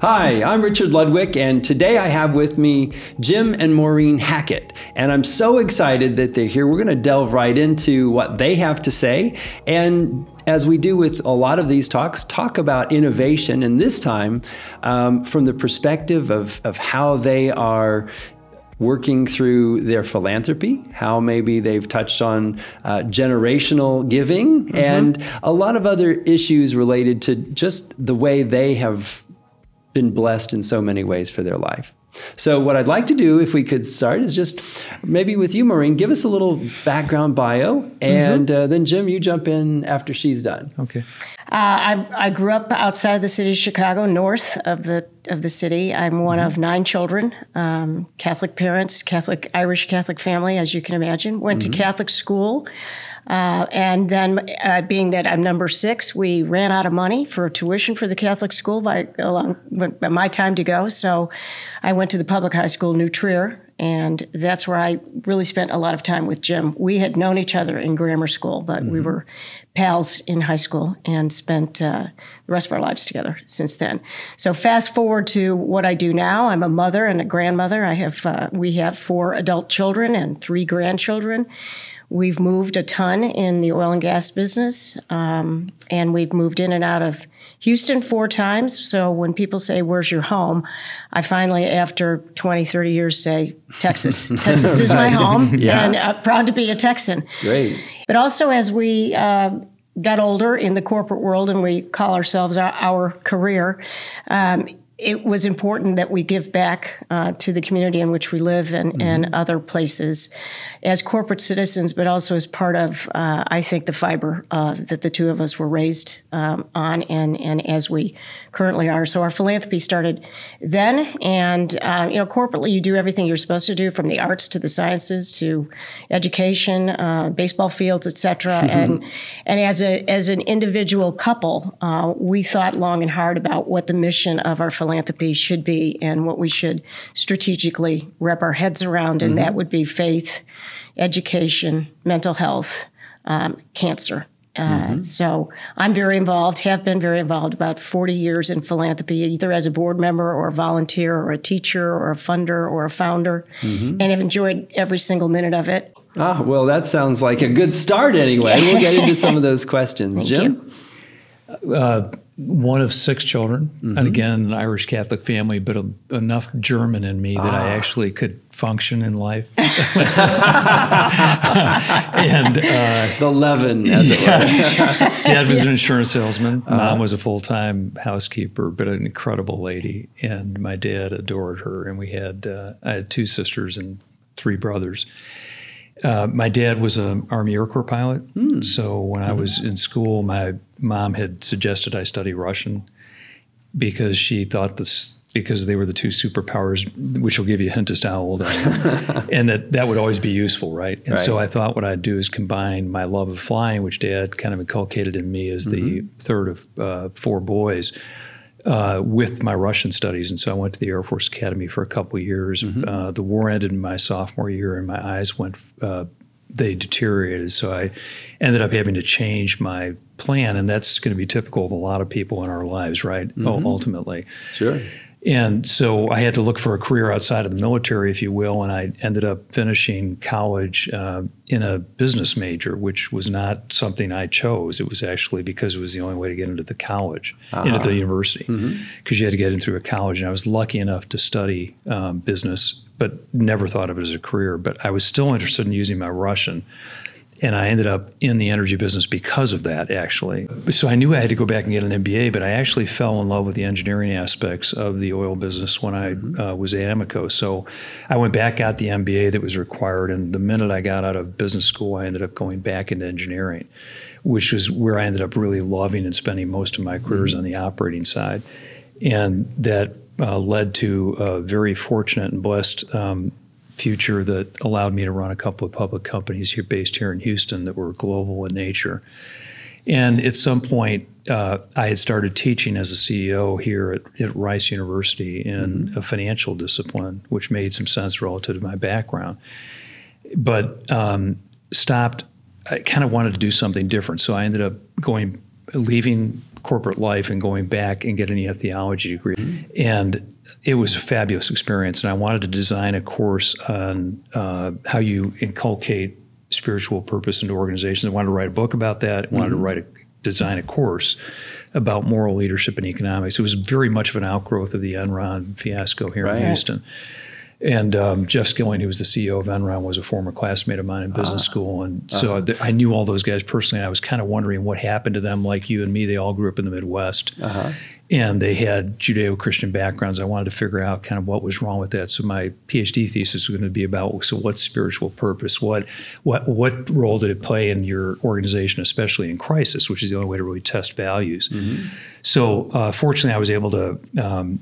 Hi, I'm Richard Ludwick, and today I have with me Jim and Maureen Hackett. And I'm so excited that they're here. We're going to delve right into what they have to say. And as we do with a lot of these talks, talk about innovation, and this time from the perspective of how they are working through their philanthropy, how maybe they've touched on generational giving, and a lot of other issues related to just the way they have been blessed in so many ways for their life. So what I'd like to do, if we could start, is just maybe with you, Maureen, give us a little background bio, and then Jim, you jump in after she's done. Okay. I grew up outside the city of Chicago, north of the city. I'm one of 9 children, Catholic parents, Irish Catholic family, as you can imagine. Went to Catholic school. And then, being that I'm number 6, we ran out of money for tuition for the Catholic school by my time to go. So I went to the public high school, New Trier, and that's where I really spent a lot of time with Jim. We had known each other in grammar school, but we were pals in high school and spent the rest of our lives together since then. So fast forward to what I do now. I'm a mother and a grandmother. We have 4 adult children and 3 grandchildren. We've moved a ton in the oil and gas business, and we've moved in and out of Houston 4 times. So when people say, "Where's your home?" I finally, after 20, 30 years, say, Texas. Texas is my home, and proud to be a Texan. Great. But also as we got older in the corporate world, and we call ourselves our career, it was important that we give back to the community in which we live and other places as corporate citizens, but also as part of, I think, the fiber that the 2 of us were raised on and as we currently are. So our philanthropy started then. And, corporately, you do everything you're supposed to do, from the arts to the sciences to education, baseball fields, et cetera. And as an individual couple, we thought long and hard about what the mission of our philanthropy should be and what we should strategically wrap our heads around, and that would be faith, education, mental health, cancer. So I'm very involved, have been very involved, about 40 years in philanthropy, either as a board member or a volunteer or a teacher or a funder or a founder, and have enjoyed every single minute of it. Ah, well, that sounds like a good start anyway. We'll get into some of those questions. Jim? One of 6 children, and again, an Irish Catholic family, but enough German in me that I actually could function in life. And the leaven, as it were. Dad was an insurance salesman. Mom was a full-time housekeeper, but an incredible lady. And my dad adored her. And I had 2 sisters and 3 brothers. My dad was an Army Air Corps pilot, so when I was in school, my mom had suggested I study Russian because she thought because they were the 2 superpowers, which will give you a hint as to how old I am, and that would always be useful, right? And so I thought what I'd do is combine my love of flying, which Dad kind of inculcated in me as the third of 4 boys, with my Russian studies. And so I went to the Air Force Academy for a couple of years. The war ended in my sophomore year, and my eyes they deteriorated. So I ended up having to change my plan, and that's going to be typical of a lot of people in our lives, right? Ultimately. Sure. And so I had to look for a career outside of the military, if you will, and I ended up finishing college in a business major, which was not something I chose. It was actually because it was the only way to get into the college, into the university, because you had to get in through a college. And I was lucky enough to study business, but never thought of it as a career. But I was still interested in using my Russian. And I ended up in the energy business because of that, actually. So I knew I had to go back and get an MBA, but I actually fell in love with the engineering aspects of the oil business when I was at Amoco. So I went back, got the MBA that was required, and the minute I got out of business school, I ended up going back into engineering, which was where I ended up really loving and spending most of my careers on the operating side. And that led to a very fortunate and blessed future that allowed me to run a couple of public companies here based here in Houston that were global in nature. And at some point, I had started teaching as a CEO here at Rice University in a financial discipline, which made some sense relative to my background. But stopped. I kind of wanted to do something different. So I ended up leaving corporate life and going back and getting a theology degree. And it was a fabulous experience. And I wanted to design a course on how you inculcate spiritual purpose into organizations. I wanted to write a book about that. I wanted to design a course about moral leadership and economics. It was very much of an outgrowth of the Enron fiasco here in Houston. And Jeff Skilling, who was the CEO of Enron, was a former classmate of mine in business school. And so I knew all those guys personally. And I was kind of wondering what happened to them. Like you and me, they all grew up in the Midwest. And they had Judeo-Christian backgrounds. I wanted to figure out kind of what was wrong with that. So my PhD thesis was going to be about, so what's spiritual purpose? What role did it play in your organization, especially in crisis, which is the only way to really test values? So fortunately, I was able to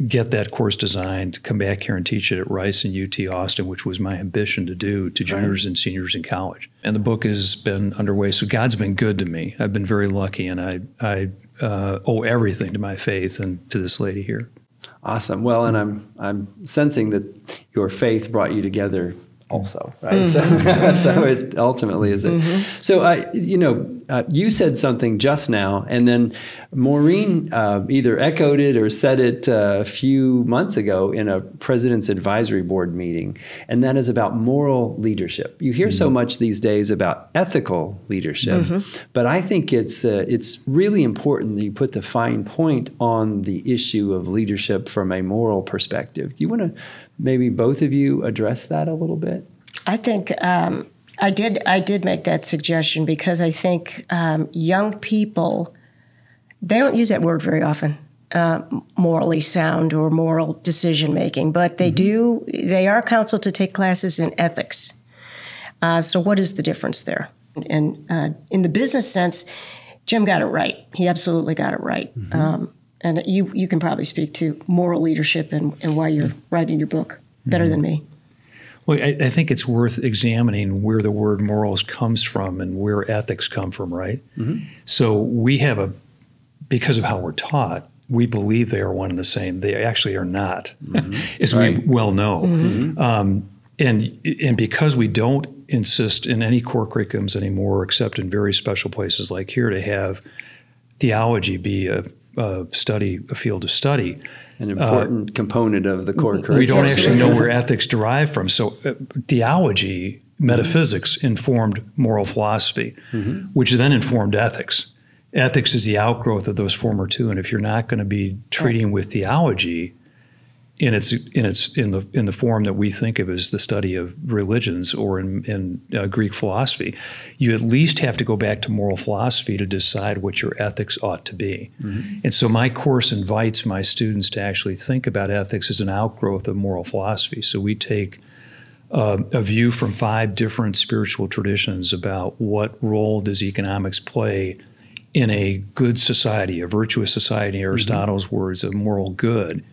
get that course designed, come back here and teach it at Rice and UT Austin, which was my ambition to do to juniors and seniors in college. And the book has been underway. So God's been good to me. I've been very lucky, and I owe everything to my faith and to this lady here. Awesome. Well, and I'm sensing that your faith brought you together also, right? So it ultimately is it. So, you said something just now, and then Maureen either echoed it or said it a few months ago in a President's Advisory Board meeting, and that is about moral leadership. You hear so much these days about ethical leadership, but I think it's really important that you put the fine point on the issue of leadership from a moral perspective. You want to maybe both of you address that a little bit? I think I did make that suggestion because I think young people, they don't use that word very often, morally sound or moral decision making, but they are counseled to take classes in ethics. So what is the difference there? And in the business sense, Jim got it right. He absolutely got it right. And you can probably speak to moral leadership and why you're writing your book better than me. Well, I think it's worth examining where the word morals comes from and where ethics come from, right? So we have because of how we're taught, we believe they are one and the same. They actually are not, as we well know. And because we don't insist in any core curriculums anymore, except in very special places like here, to have theology be a field of study. An important component of the core curriculum. We don't actually know where ethics derive from. So theology, metaphysics, informed moral philosophy, which then informed ethics. Ethics is the outgrowth of those former two. And if you're not going to be treating with theology in the form that we think of as the study of religions or in Greek philosophy, you at least have to go back to moral philosophy to decide what your ethics ought to be. And so my course invites my students to actually think about ethics as an outgrowth of moral philosophy. So we take a view from 5 different spiritual traditions about what role does economics play in a good society, a virtuous society, Aristotle's words, of moral good.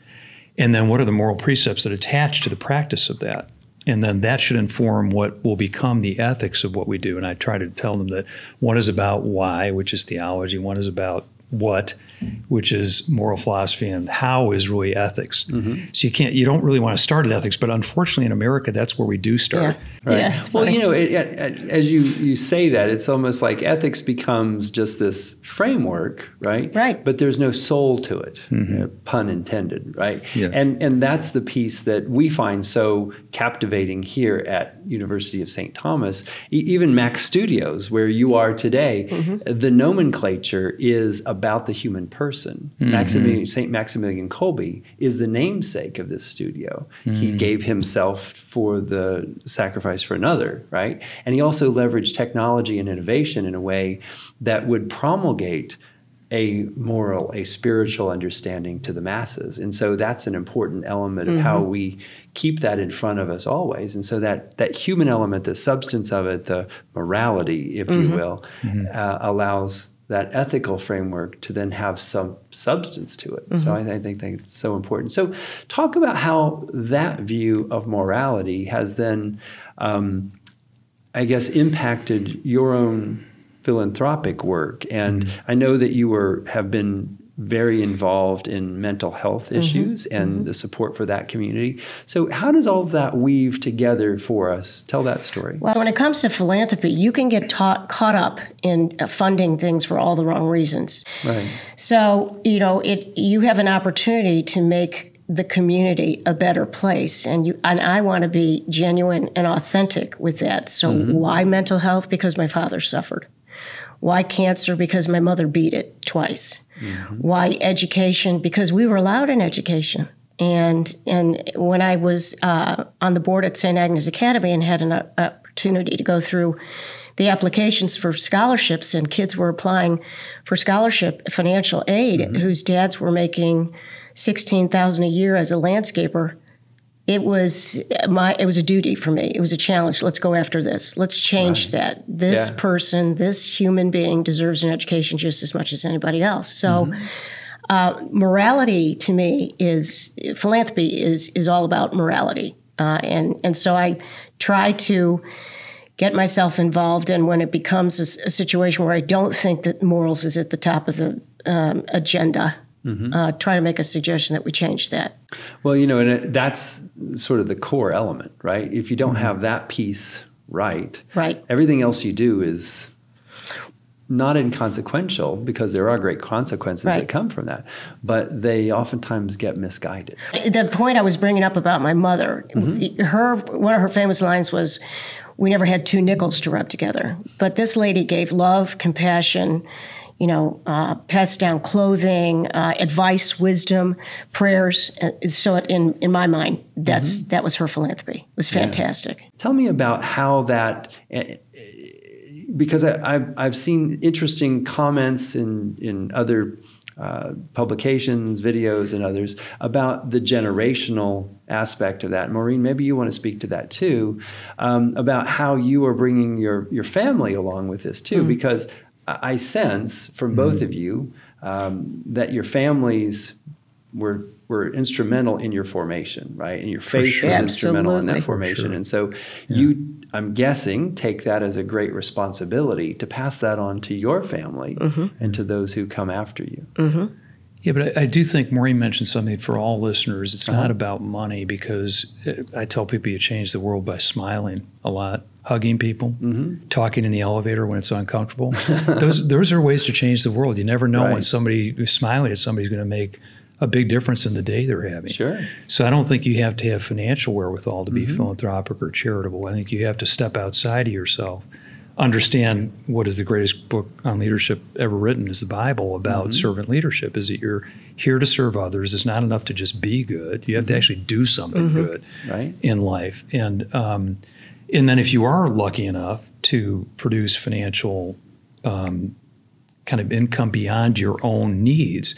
And then what are the moral precepts that attach to the practice of that? And then that should inform what will become the ethics of what we do. And I try to tell them that one is about why, which is theology. One is about what, which is moral philosophy, and how is really ethics. So you don't really want to start at ethics, but unfortunately in America, that's where we do start. Well, as you say that, it's almost like ethics becomes just this framework, right? But there's no soul to it, pun intended, right? And that's the piece that we find so captivating here at University of St. Thomas. Even Mac Studios, where you are today, the nomenclature is about the human person. St. Maximilian Kolbe is the namesake of this studio. He gave himself for the sacrifice for another, right? And he also leveraged technology and innovation in a way that would promulgate a moral, a spiritual understanding to the masses. And so that's an important element of how we keep that in front of us always. And so that human element, the substance of it, the morality, if you will, allows that ethical framework to then have some substance to it. So I think that's so important. So talk about how that view of morality has then, I guess, impacted your own philanthropic work. And I know that you have been very involved in mental health issues and the support for that community. So how does all of that weave together for us? Tell that story. Well, when it comes to philanthropy, you can get caught up in funding things for all the wrong reasons. Right. So, you have an opportunity to make the community a better place, and I want to be genuine and authentic with that. So why mental health? Because my father suffered. Why cancer? Because my mother beat it twice. Why education? Because we were allowed an education. And when I was on the board at St. Agnes Academy and had an opportunity to go through the applications for scholarships, and kids were applying for scholarship financial aid whose dads were making $16,000 a year as a landscaper, it was a duty for me. It was a challenge. Let's go after this. Let's change that. This person, this human being deserves an education just as much as anybody else. So morality to me philanthropy is all about morality. And so I try to get myself involved, and when it becomes a situation where I don't think that morals is at the top of the agenda, try to make a suggestion that we change that. Well, and that's sort of the core element, right? If you don't have that piece right, everything else you do is not inconsequential, because there are great consequences that come from that, but they oftentimes get misguided. The point I was bringing up about my mother, one of her famous lines was, "We never had two nickels to rub together." But this lady gave love, compassion, passed down clothing, advice, wisdom, prayers. So in my mind, that was her philanthropy. It was fantastic. Yeah. Tell me about how that, because I've seen interesting comments in other publications, videos, and others about the generational aspect of that. Maureen, maybe you want to speak to that too, about how you are bringing your family along with this too, because I sense from both of you that your families were instrumental in your formation, right? And your faith was instrumental in that formation. And so you, I'm guessing, take that as a great responsibility to pass that on to your family and to those who come after you. Yeah, but I do think Maureen mentioned something for all listeners. It's not about money, because I tell people you change the world by smiling a lot, hugging people, talking in the elevator when it's uncomfortable. Those are ways to change the world. You never know when somebody is smiling at somebody's going to make a big difference in the day they're having. Sure. So I don't think you have to have financial wherewithal to be philanthropic or charitable. I think you have to step outside of yourself. Understand what is the greatest book on leadership ever written is the Bible, about servant leadership, is that you're here to serve others. It's not enough to just be good. You have to actually do something good in life. And then if you are lucky enough to produce financial kind of income beyond your own needs,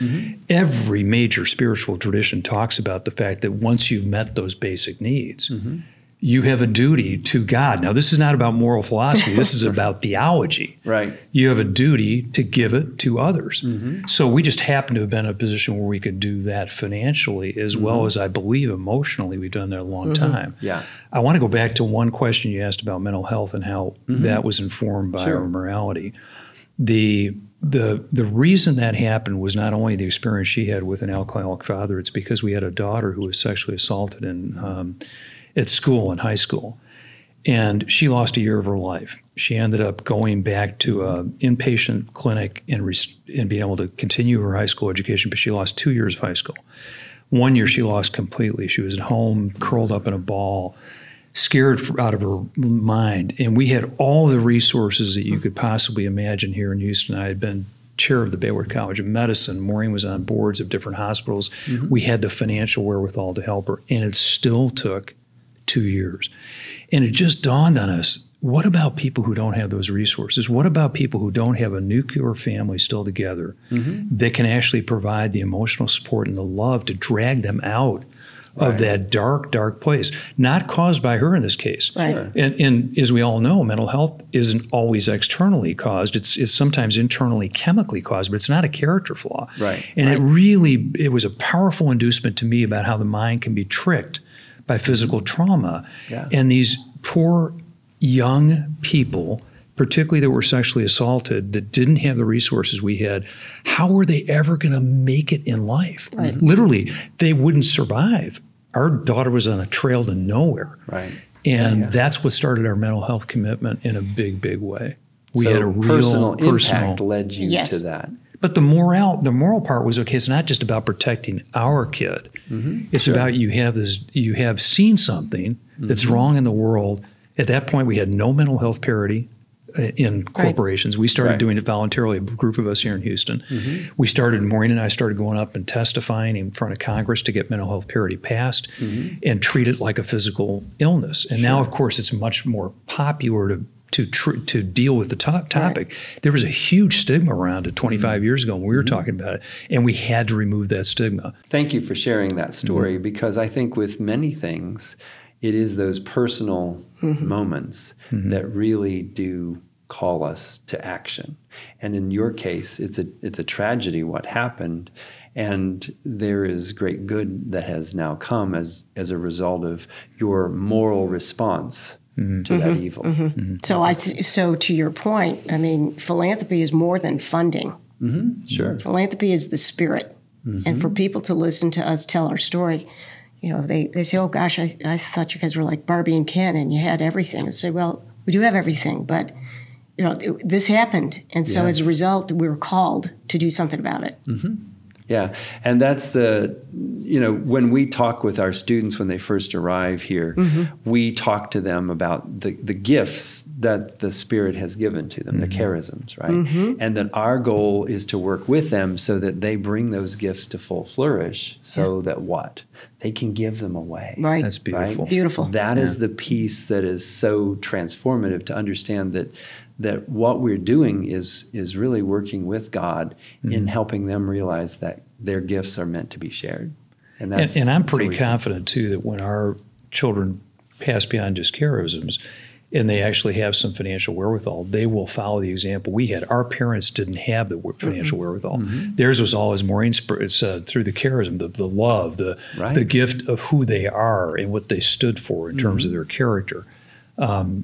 every major spiritual tradition talks about the fact that once you've met those basic needs, you have a duty to God. Now, this is not about moral philosophy. This is about theology. Right. You have a duty to give it to others. So we just happen to have been in a position where we could do that financially, as well as, I believe, emotionally. We've done that a long time. Yeah. I want to go back to one question you asked about mental health and how that was informed by our morality. The reason that happened was not only the experience she had with an alcoholic father. It's because we had a daughter who was sexually assaulted at school, in high school, and she lost a year of her life. She ended up going back to an inpatient clinic and being able to continue her high school education, but she lost 2 years of high school. 1 year she lost completely. She was at home, curled up in a ball, scared out of her mind. And we had all the resources that you could possibly imagine here in Houston. I had been chair of the Baylor College of Medicine. Maureen was on boards of different hospitals. We had the financial wherewithal to help her, and it still took 2 years. And it just dawned on us, what about people who don't have those resources? What about people who don't have a nuclear family still together that can actually provide the emotional support and the love to drag them out of that dark, dark place, not caused by her in this case. Sure. And as we all know, mental health isn't always externally caused. It's sometimes internally chemically caused, but it's not a character flaw. And it was a powerful inducement to me about how the mind can be tricked by physical trauma. And these poor young people particularly that were sexually assaulted, that didn't have the resources we had, how were they ever going to make it in life? Right. Literally, they wouldn't survive. Our daughter was on a trail to nowhere. Right. And that's what started our mental health commitment in a big, big way. We So had a real personal impact led you to that. But the moral part was, okay, it's not just about protecting our kid. It's about you have seen something that's wrong in the world. At that point, we had no mental health parity in corporations. We started doing it voluntarily, a group of us here in Houston. Maureen and I started going up and testifying in front of Congress to get mental health parity passed and treat it like a physical illness. And now, of course, it's much more popular to deal with the topic. Right. There was a huge stigma around it 25 years ago when we were talking about it, and we had to remove that stigma. Thank you for sharing that story, because I think with many things, it is those personal moments that really do call us to action. And in your case, it's a tragedy what happened, and there is great good that has now come as a result of your moral response to that evil. So to your point, I mean, philanthropy is more than funding. Sure. Philanthropy is the spirit. And for people to listen to us tell our story, you know, they say, oh gosh, I thought you guys were like Barbie and Ken and you had everything. I say, well, we do have everything, but you know, this happened. And so as a result, we were called to do something about it. Yeah, and that's when we talk with our students when they first arrive here, we talk to them about the gifts that the Spirit has given to them, the charisms, right? And that our goal is to work with them so that they bring those gifts to full flourish so that what? They can give them away. Right. That's beautiful. Right? Beautiful. That is the piece that is so transformative, to understand that what we're doing is really working with God in helping them realize that their gifts are meant to be shared. And I'm pretty confident, too, that when our children pass beyond just charisms and they actually have some financial wherewithal, they will follow the example we had. Our parents didn't have the financial wherewithal. Theirs was all, as Maureen said, through the charism, the love, the gift of who they are and what they stood for in terms of their character.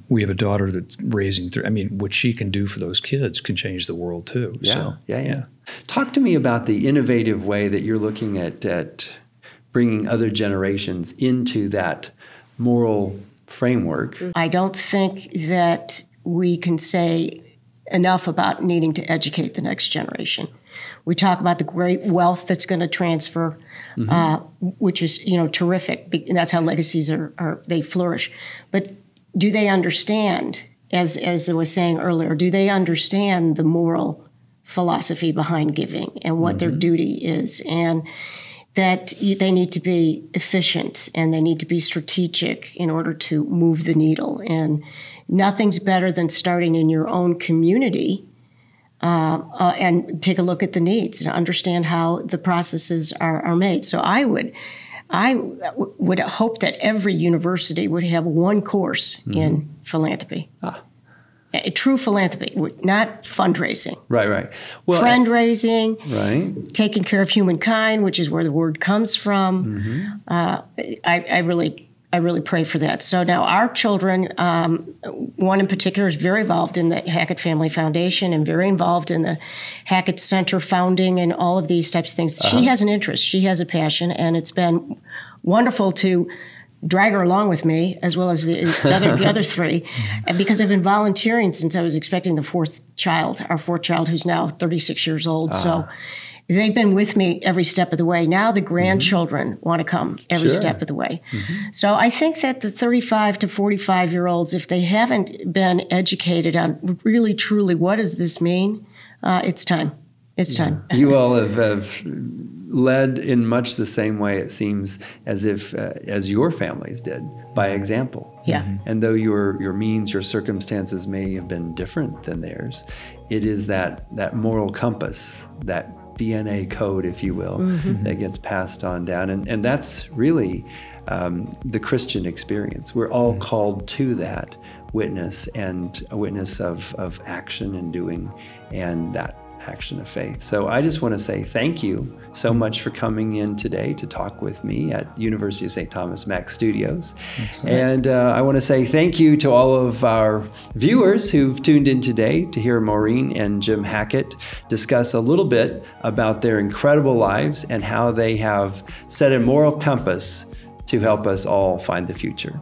We have a daughter that's raising through. I mean, what she can do for those kids can change the world too. Yeah. Talk to me about the innovative way that you're looking at bringing other generations into that moral framework. I don't think that we can say enough about needing to educate the next generation. We talk about the great wealth that's going to transfer, which is terrific, and that's how legacies they flourish. But do they understand, as I was saying earlier, do they understand the moral philosophy behind giving and what their duty is, and that they need to be efficient and they need to be strategic in order to move the needle? And nothing's better than starting in your own community and take a look at the needs and understand how the processes are made. So I would hope that every university would have one course in philanthropy. A true philanthropy, not fundraising. Right. Well, fundraising, right. Taking care of humankind, which is where the word comes from. I really pray for that. So now our children, one in particular is very involved in the Hackett Family Foundation and very involved in the Hackett Center founding and all of these types of things. She has an interest. She has a passion, and it's been wonderful to drag her along with me, as well as the other three, and because I've been volunteering since I was expecting our fourth child, who's now 36 years old. So they've been with me every step of the way. Now the grandchildren want to come every step of the way. So I think that the 35 to 45-year-olds, if they haven't been educated on really, truly, what does this mean, it's time. It's time. You all have led in much the same way, it seems, as your families did, by example. Yeah. And though your means, your circumstances may have been different than theirs, it is that moral compass, that DNA code, if you will, that gets passed on down. And that's really the Christian experience. We're all called to that witness, and a witness of action and doing, and that action of faith. So I just want to say thank you so much for coming in today to talk with me at University of St. Thomas Mack Studios. And I want to say thank you to all of our viewers who've tuned in today to hear Maureen and Jim Hackett discuss a little bit about their incredible lives and how they have set a moral compass to help us all find the future.